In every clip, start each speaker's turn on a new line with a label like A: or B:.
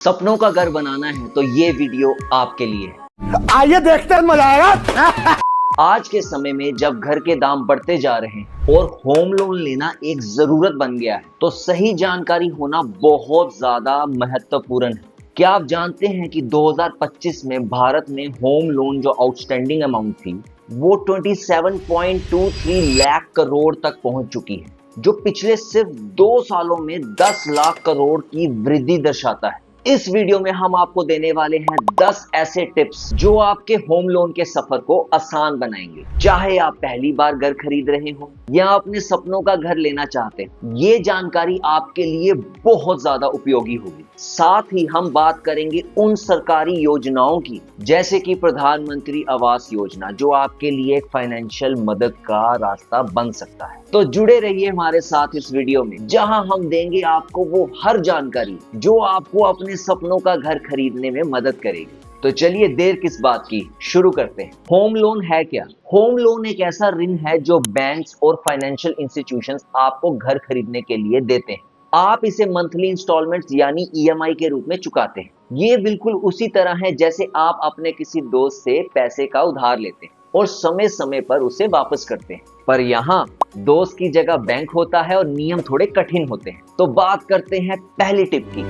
A: सपनों का घर बनाना है तो ये वीडियो आपके लिए है।
B: आइए देखते हैं, मजा आएगा।
A: आज के समय में जब घर के दाम बढ़ते जा रहे हैं और होम लोन लेना एक जरूरत बन गया है, तो सही जानकारी होना बहुत ज्यादा महत्वपूर्ण है। क्या आप जानते हैं कि 2025 में भारत में होम लोन जो आउटस्टैंडिंग अमाउंट थी वो 27.23 लाख करोड़ तक पहुंच चुकी है, जो पिछले सिर्फ 2 सालों में 10 लाख करोड़ की वृद्धि दर्शाता है। इस वीडियो में हम आपको देने वाले हैं 10 ऐसे टिप्स जो आपके होम लोन के सफर को आसान बनाएंगे। चाहे आप पहली बार घर खरीद रहे हो या अपने सपनों का घर लेना चाहते हैं, ये जानकारी आपके लिए बहुत ज्यादा उपयोगी होगी। साथ ही हम बात करेंगे उन सरकारी योजनाओं की, जैसे कि प्रधानमंत्री आवास योजना, जो आपके लिए एक फाइनेंशियल मदद का रास्ता बन सकता है। तो जुड़े रहिए हमारे साथ इस वीडियो में, जहां हम देंगे आपको वो हर जानकारी जो आपको अपने सपनों का घर खरीदने में मदद करेगी। तो चलिए देर किस बात की, शुरू करते हैं। होम लोन है क्या? होम लोन एक ऐसा ऋण है जो बैंक्स और फाइनेंशियल इंस्टीट्यूशंस आपको घर खरीदने के लिए देते हैं। आप इसे मंथली इंस्टॉलमेंट्स यानी ईएमआई के रूप में चुकाते हैं। ये बिल्कुल उसी तरह है जैसे आप अपने किसी दोस्त से पैसे का उधार लेते हैं और समय समय पर उसे वापस करते हैं। पर यहाँ दोस्त की जगह बैंक होता है और नियम थोड़े कठिन होते हैं। तो बात करते हैं पहली टिप की।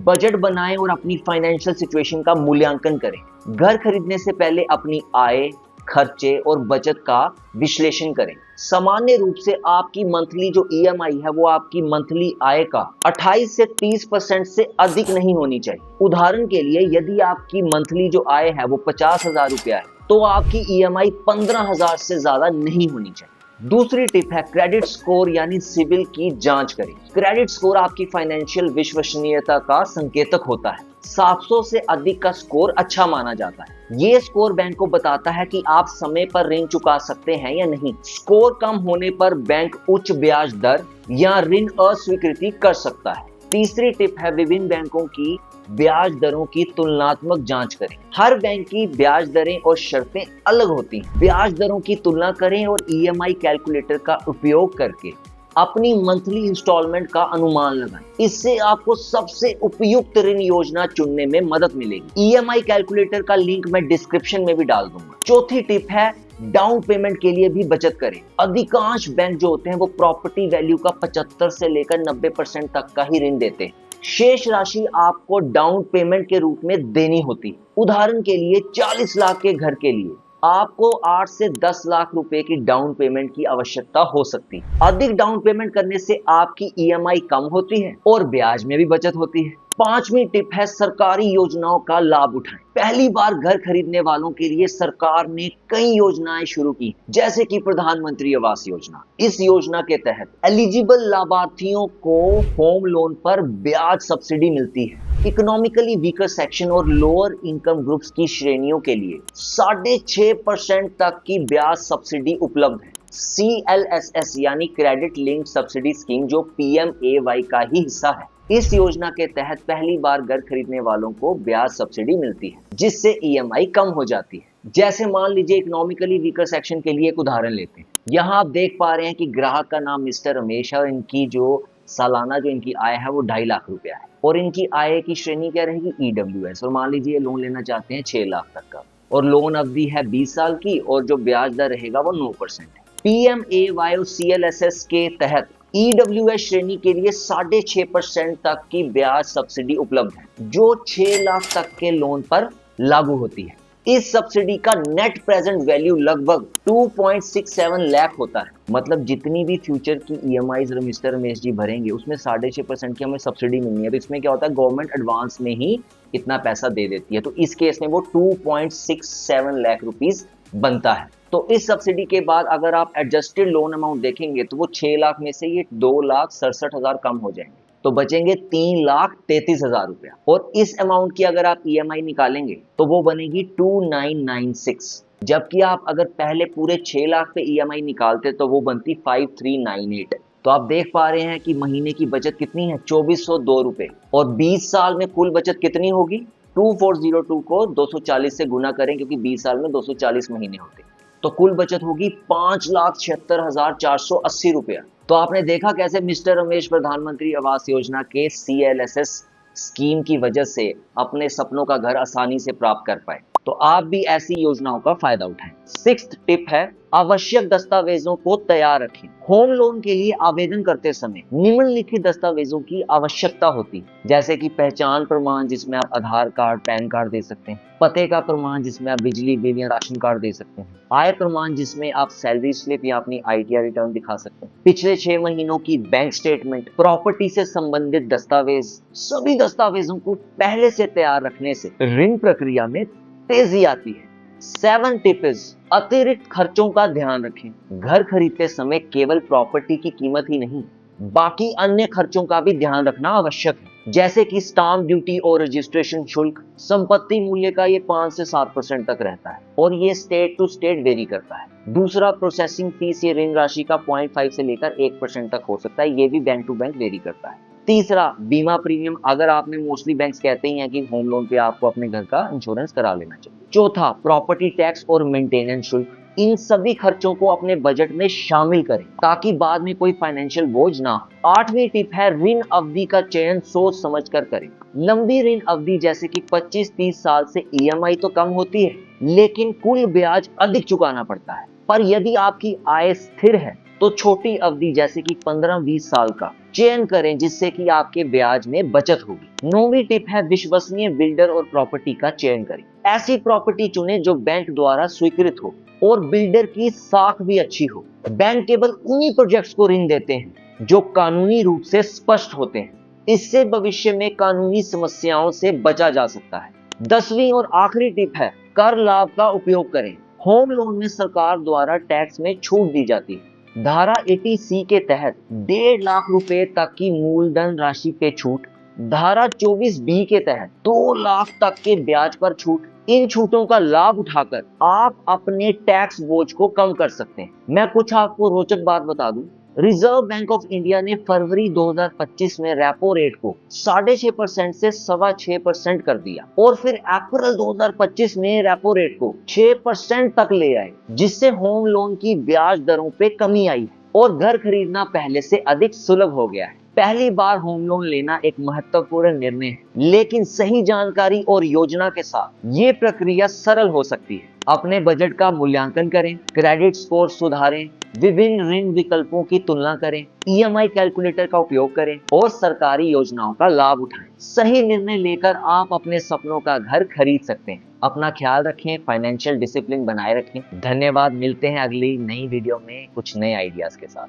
A: बजट बनाएं और अपनी फाइनेंशियल सिचुएशन का मूल्यांकन करें। घर खरीदने से पहले अपनी आय, खर्चे और बचत का विश्लेषण करें। सामान्य रूप से आपकी मंथली जो ईएमआई है वो आपकी मंथली आय का 28 से 30% से अधिक नहीं होनी चाहिए। उदाहरण के लिए, यदि आपकी मंथली जो आय है वो 50,000 रुपया है, तो आपकी ईएमआई 15,000 से ज्यादा नहीं होनी चाहिए। दूसरी टिप है क्रेडिट स्कोर यानी सिबिल की जांच करें। क्रेडिट स्कोर आपकी फाइनेंशियल विश्वसनीयता का संकेतक होता है। 700 से अधिक का स्कोर अच्छा माना जाता है। ये स्कोर बैंक को बताता है कि आप समय पर ऋण चुका सकते हैं या नहीं। स्कोर कम होने पर बैंक उच्च ब्याज दर या ऋण अस्वीकृति कर सकता है। तीसरी टिप है विभिन्न बैंकों की ब्याज दरों की तुलनात्मक जांच करें। हर बैंक की ब्याज दरें और शर्तें अलग होती हैं। ब्याज दरों की तुलना करें और ईएमआई कैलकुलेटर का उपयोग करके अपनी मंथली इंस्टॉलमेंट का अनुमान लगाएं। इससे आपको सबसे उपयुक्त ऋण योजना चुनने में मदद मिलेगी। ईएमआई कैलकुलेटर का लिंक मैं डिस्क्रिप्शन में भी डाल दूंगा। चौथी टिप है डाउन पेमेंट के लिए भी बचत करें। अधिकांश बैंक जो होते हैं वो प्रॉपर्टी वैल्यू का 75 से लेकर 90% तक का ही ऋण देते हैं। शेष राशि आपको डाउन पेमेंट के रूप में देनी होती है। उदाहरण के लिए 40 लाख के घर के लिए आपको 8 से 10 लाख रुपए की डाउन पेमेंट की आवश्यकता हो सकती है। अधिक डाउन पेमेंट करने से आपकी ईएमआई कम होती है और ब्याज में भी बचत होती है। पांचवी टिप है सरकारी योजनाओं का लाभ उठाएं। पहली बार घर खरीदने वालों के लिए सरकार ने कई योजनाएं शुरू की, जैसे कि प्रधानमंत्री आवास योजना। इस योजना के तहत एलिजिबल लाभार्थियों को होम लोन पर ब्याज सब्सिडी मिलती है। इकोनॉमिकली वीकर सेक्शन और लोअर इनकम ग्रुप्स की श्रेणियों के लिए 6.5% तक की ब्याज सब्सिडी उपलब्ध है। CLSS यानी क्रेडिट लिंक्ड सब्सिडी स्कीम, जो PMAY का ही हिस्सा है, इस योजना के तहत पहली बार घर खरीदने वालों को ब्याज सब्सिडी मिलती है, जिससे ईएमआई कम हो जाती है। जैसे मान लीजिए इकोनॉमिकली वीकर सेक्शन के लिए एक उदाहरण लेते हैं। यहाँ आप देख पा रहे हैं कि ग्राहक का नाम मिस्टर रमेश है और इनकी जो सालाना जो इनकी आय है वो 2.5 लाख रुपया है और इनकी आय की श्रेणी क्या रहेगी? EWS। और मान लीजिए लोन लेना चाहते हैं 6 लाख तक का और लोन अवधि है 20 साल की और जो ब्याज दर रहेगा वो 9% है। PMAY और CLSS के तहत EWS श्रेणी के लिए 6.5% तक की ब्याज सब्सिडी उपलब्ध है, जो 6 लाख तक के लोन पर लागू होती है। इस सब्सिडी का नेट प्रेजेंट वैल्यू लगभग 2.67 लाख होता है। मतलब जितनी भी फ्यूचर की ईएमआईज मिस्टर रमेश जी भरेंगे उसमें 6.5% की हमें सब्सिडी मिलनी है। तो इसमें क्या होता है, गवर्नमेंट एडवांस में ही इतना पैसा दे देती है। तो इस केस में वो 2.67 लाख रुपीस बनता है। तो इस सब्सिडी के बाद अगर आप एडजस्टेड लोन अमाउंट देखेंगे तो वो 6 लाख में से ये 2,67,000 कम हो जाएंगे, तो बचेंगे 3,33,000 रुपया। और इस अमाउंट की अगर आप ईएमआई निकालेंगे तो वो बनेगी 2,996। जबकि आप अगर पहले पूरे 6 लाख पे ईएमआई निकालते तो वो बनती 5,398। तो आप देख पा रहे हैं कि महीने की बचत कितनी है, 2,402 रुपए। और 20 साल में कुल बचत कितनी होगी? 2402 को 240 से गुना करें, क्योंकि 20 साल में 240 महीने होते, तो कुल बचत होगी 5,76,480 रुपया। तो आपने देखा कैसे मिस्टर रमेश प्रधानमंत्री आवास योजना के CLSS स्कीम की वजह से अपने सपनों का घर आसानी से प्राप्त कर पाए। तो आप भी ऐसी योजनाओं का फायदा उठाएं। 6th टिप है, आवश्यक दस्तावेजों को तैयार रखें। होम लोन के लिए आवेदन करते समय निम्नलिखित दस्तावेजों की आवश्यकता होती है, जैसे कि पहचान प्रमाण जिसमें आप आधार कार्ड, पैन कार्ड दे सकते हैं, पते का प्रमाण जिसमें आप बिजली बिल या राशन कार्ड दे सकते हैं, आय प्रमाण जिसमें आप सैलरी स्लिप या अपनी ITR रिटर्न दिखा सकते हैं, पिछले 6 महीनों की बैंक स्टेटमेंट, प्रॉपर्टी से संबंधित दस्तावेज। सभी दस्तावेजों को पहले से तैयार रखने से ऋण प्रक्रिया में तेजी आती है। 7 टिप इज, अतिरिक्त खर्चों का ध्यान रखें। घर खरीदते समय केवल प्रॉपर्टी की कीमत ही नहीं, बाकी अन्य खर्चों का भी ध्यान रखना आवश्यक है, जैसे कि स्टाम्प ड्यूटी और रजिस्ट्रेशन शुल्क। संपत्ति मूल्य का ये 5 से 7% तक रहता है और ये स्टेट टू स्टेट वेरी करता है। दूसरा, प्रोसेसिंग फीस ये ऋण राशि का 0.5 से लेकर 1% तक हो सकता है, ये भी बैंक टू बैंक वेरी करता है। तीसरा, बीमा प्रीमियम। अगर आपने मोस्टली बैंक्स कहते ही हैं कि होम लोन पे आपको अपने घर का इंश्योरेंस करा लेना चाहिए। चौथा, प्रॉपर्टी टैक्स और मेंटेनेंस शुल्क। इन सभी खर्चों को अपने बजट में शामिल करें ताकि बाद में कोई फाइनेंशियल बोझ ना हो। 8वीं टिप है, ऋण अवधि का चयन सोच समझ कर करें। लंबी ऋण अवधि जैसे कि 25-30 साल से EMI तो कम होती है, लेकिन कुल ब्याज अधिक चुकाना पड़ता है। पर यदि आपकी आय स्थिर है तो छोटी अवधि जैसे कि 15-20 साल का चयन करें, जिससे कि आपके ब्याज में बचत होगी। 9वीं टिप है, विश्वसनीय बिल्डर और प्रॉपर्टी का चयन करें। ऐसी प्रॉपर्टी चुनें जो बैंक द्वारा स्वीकृत हो और बिल्डर की साख भी अच्छी हो। बैंक केवल उन्हीं प्रोजेक्ट्स को ऋण देते हैं जो कानूनी रूप से स्पष्ट होते हैं। इससे भविष्य में कानूनी समस्याओं से बचा जा सकता है। 10वीं और आखिरी टिप है, कर लाभ का उपयोग करें। होम लोन में सरकार द्वारा टैक्स में छूट दी जाती है। धारा 80C के तहत 1.5 लाख रुपए तक की मूलधन राशि पे छूट, धारा 24B के तहत 2 लाख तक के ब्याज पर छूट। इन छूटों का लाभ उठाकर आप अपने टैक्स बोझ को कम कर सकते हैं। मैं कुछ आपको रोचक बात बता दूं, रिजर्व बैंक ऑफ इंडिया ने फरवरी 2025 में रेपो रेट को 6.5% से 6.25% कर दिया और फिर अप्रैल 2025 में रेपो रेट को 6% तक ले आए, जिससे होम लोन की ब्याज दरों पे कमी आई है और घर खरीदना पहले से अधिक सुलभ हो गया है। पहली बार होम लोन लेना एक महत्वपूर्ण निर्णय है, लेकिन सही जानकारी और योजना के साथ ये प्रक्रिया सरल हो सकती है। अपने बजट का मूल्यांकन करें, क्रेडिट स्कोर सुधारें, विभिन्न ऋण विकल्पों की तुलना करें, EMI कैलकुलेटर का उपयोग करें और सरकारी योजनाओं का लाभ उठाएं। सही निर्णय लेकर आप अपने सपनों का घर खरीद सकते हैं। अपना ख्याल रखें, फाइनेंशियल डिसिप्लिन बनाए रखें। धन्यवाद। मिलते हैं अगली नई वीडियो में कुछ नए आइडियाज के साथ।